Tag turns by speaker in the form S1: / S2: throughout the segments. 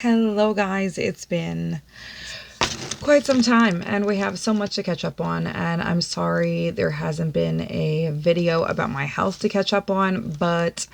S1: Hello guys, it's been quite some time and we have so much to catch up on, and I'm sorry there hasn't been a video about my health to catch up on, but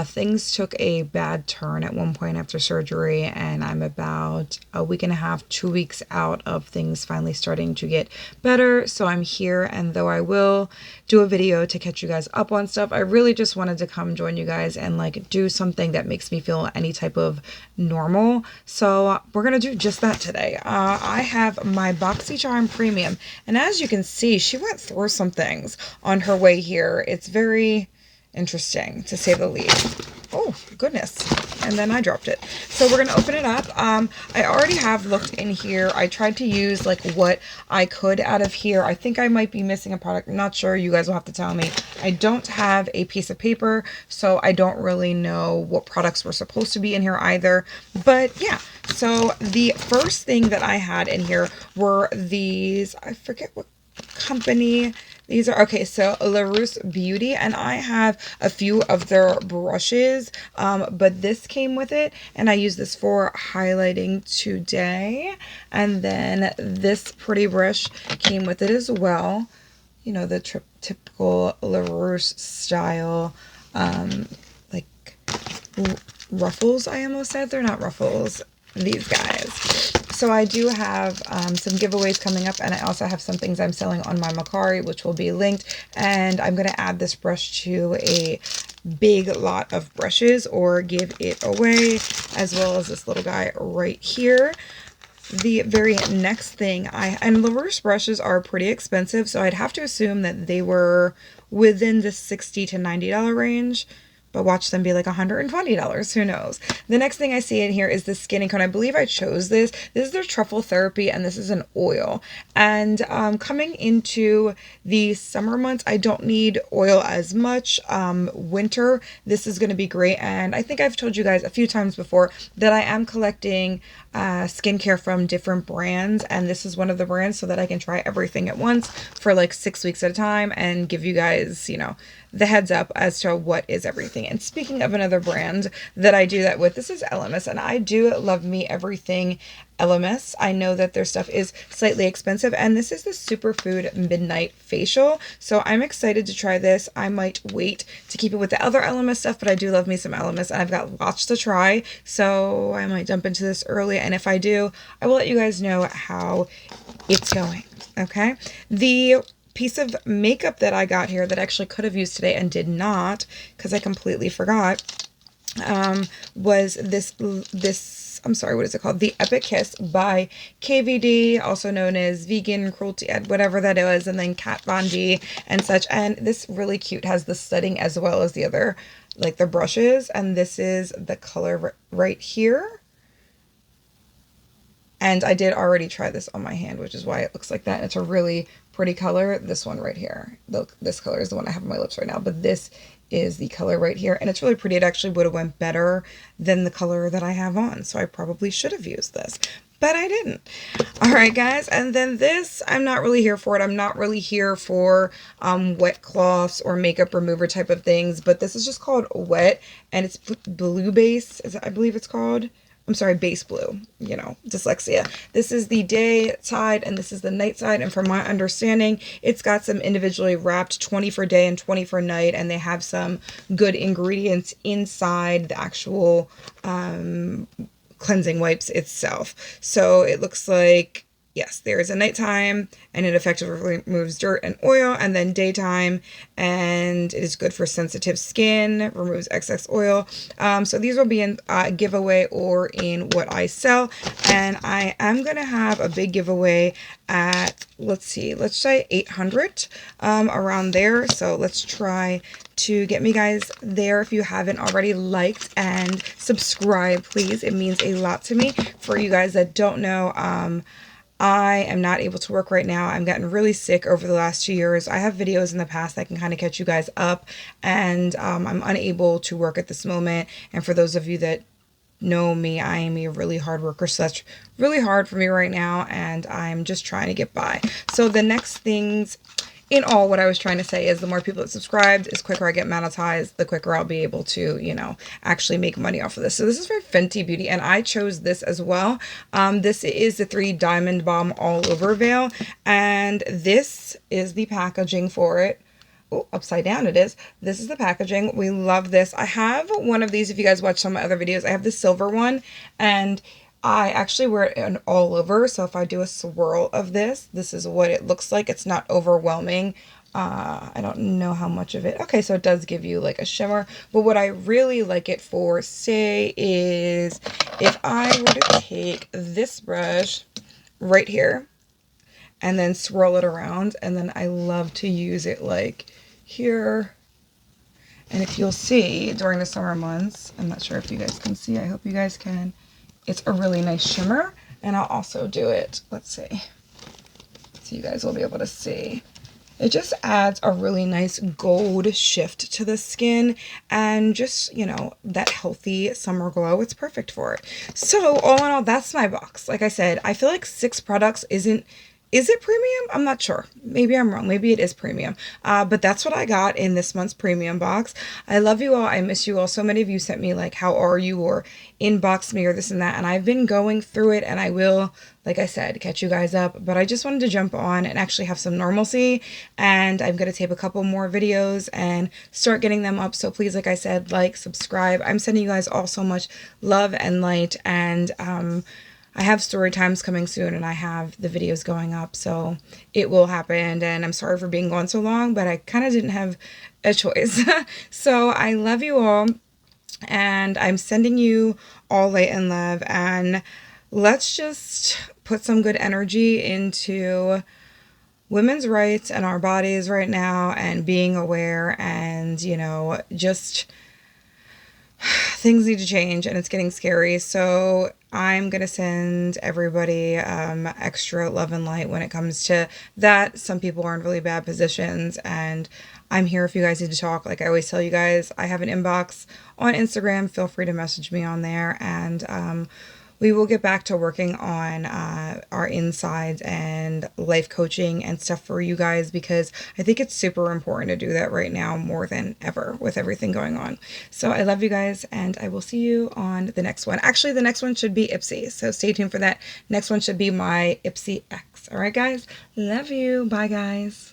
S1: things took a bad turn at one point after surgery, and I'm about a week and a half, 2 weeks out of things finally starting to get better. So I'm here, and though I will do a video to catch you guys up on stuff, I really just wanted to come join you guys and like do something that makes me feel any type of normal. So we're gonna do just that today. I have my BOXYCHARM Premium, and as you can see, she went through some things on her way here. It's very interesting, to say the least. Oh, goodness. And then I dropped it. So we're going to open it up. I already have looked in here. I tried to use like what I could out of here. I think I might be missing a product. I'm not sure. You guys will have to tell me. I don't have a piece of paper, so I don't really know what products were supposed to be in here either. But yeah, so the first thing that I had in here were these, I forget what company these are. Okay, so LaRousse Beauty, and I have a few of their brushes, but this came with it, and I use this for highlighting today. And then this pretty brush came with it as well. You know, the typical LaRousse style, like ruffles. I almost said they're not ruffles. These guys. So I do have some giveaways coming up, and I also have some things I'm selling on my Mercari, which will be linked, and I'm going to add this brush to a big lot of brushes or give it away, as well as this little guy right here. The very next thing and LaRousse brushes are pretty expensive, so I'd have to assume that they were within the $60 to $90 range. But watch them be like $120. Who knows? The next thing I see in here is the skin and cone. I believe I chose this. This is their truffle therapy, and this is an oil. And coming into the summer months, I don't need oil as much. Winter, this is going to be great. And I think I've told you guys a few times before that I am collecting skincare from different brands, and this is one of the brands, so that I can try everything at once for like 6 weeks at a time and give you guys, you know, the heads up as to what is everything. And speaking of another brand that I do that with, this is LMS, and I do love me everything LMS. I know that their stuff is slightly expensive, and this is the Superfood Midnight Facial, so I'm excited to try this. I might wait to keep it with the other LMS stuff, but I do love me some LMS, and I've got lots to try, so I might jump into this early, and if I do, I will let you guys know how it's going. Okay, the piece of makeup that I got here that I actually could have used today and did not because I completely forgot, was this I'm sorry, what is it called? The Epic Kiss by KVD, also known as Vegan Cruelty, whatever that is, and then Kat Von D and such. And this really cute, has the setting as well as the other, like the brushes, and this is the color right here. And I did already try this on my hand, which is why it looks like that. It's a really pretty color. This one right here. This color is the one I have on my lips right now. But this is the color right here. And it's really pretty. It actually would have went better than the color that I have on. So I probably should have used this. But I didn't. All right, guys. And then this, I'm not really here for it. I'm not really here for wet cloths or makeup remover type of things. But this is just called Wet. And it's blue base, I believe it's called. I'm sorry, base blue, you know, dyslexia. This is the day side and this is the night side. And from my understanding, it's got some individually wrapped 20 for day and 20 for night. And they have some good ingredients inside the actual cleansing wipes itself. So it looks like, yes, there is a nighttime and it effectively removes dirt and oil, and then daytime, and it is good for sensitive skin, removes excess oil. So these will be in giveaway or in what I sell, and I am going to have a big giveaway at, let's say 800 around there. So let's try to get me guys there. If you haven't already liked and subscribe, please. It means a lot to me. For you guys that don't know, I am not able to work right now. I'm getting really sick over the last 2 years. I have videos in the past that can kind of catch you guys up, and I'm unable to work at this moment. And for those of you that know me, I am a really hard worker, so that's really hard for me right now, and I'm just trying to get by. So the next things in all, what I was trying to say is the more people that subscribed, is quicker I get monetized, the quicker I'll be able to, you know, actually make money off of this. So this is very Fenty Beauty, and I chose this as well. This is the 3 Diamond Bomb All Over Veil, and this is the packaging for it. Oh, upside down it is. This is the packaging. We love this. I have one of these. If you guys watch some of my other videos, I have the silver one, and I actually wear it an all over. So if I do a swirl of this, this is what it looks like. It's not overwhelming. I don't know how much of it. Okay, so it does give you like a shimmer. But what I really like it for, say, is if I were to take this brush right here and then swirl it around, and then I love to use it like here. And if you'll see during the summer months, I'm not sure if you guys can see, I hope you guys can, it's a really nice shimmer. And I'll also do it, let's see, so you guys will be able to see. It just adds a really nice gold shift to the skin, and just, you know, that healthy summer glow. It's perfect for it. So all in all, that's my box. Like I said, I feel like 6 products isn't, is it premium? I'm not sure. Maybe I'm wrong. Maybe it is premium. But that's what I got in this month's premium box. I love you all. I miss you all. So many of you sent me like, how are you? Or inbox me or this and that. And I've been going through it, and I will, like I said, catch you guys up. But I just wanted to jump on and actually have some normalcy. And I'm going to tape a couple more videos and start getting them up. So please, like I said, like, subscribe. I'm sending you guys all so much love and light. And, I have story times coming soon, and I have the videos going up, so it will happen. And I'm sorry for being gone so long, but I kind of didn't have a choice. So I love you all, and I'm sending you all light and love, and let's just put some good energy into women's rights and our bodies right now, and being aware, and, you know, just things need to change, and it's getting scary. So I'm going to send everybody extra love and light when it comes to that. Some people are in really bad positions, and I'm here if you guys need to talk. Like I always tell you guys, I have an inbox on Instagram. Feel free to message me on there, and we will get back to working on our insides and life coaching and stuff for you guys, because I think it's super important to do that right now more than ever with everything going on. So I love you guys, and I will see you on the next one. Actually, the next one should be IPSY, so stay tuned for that. Next one should be my IPSY X. All right, guys? Love you. Bye, guys.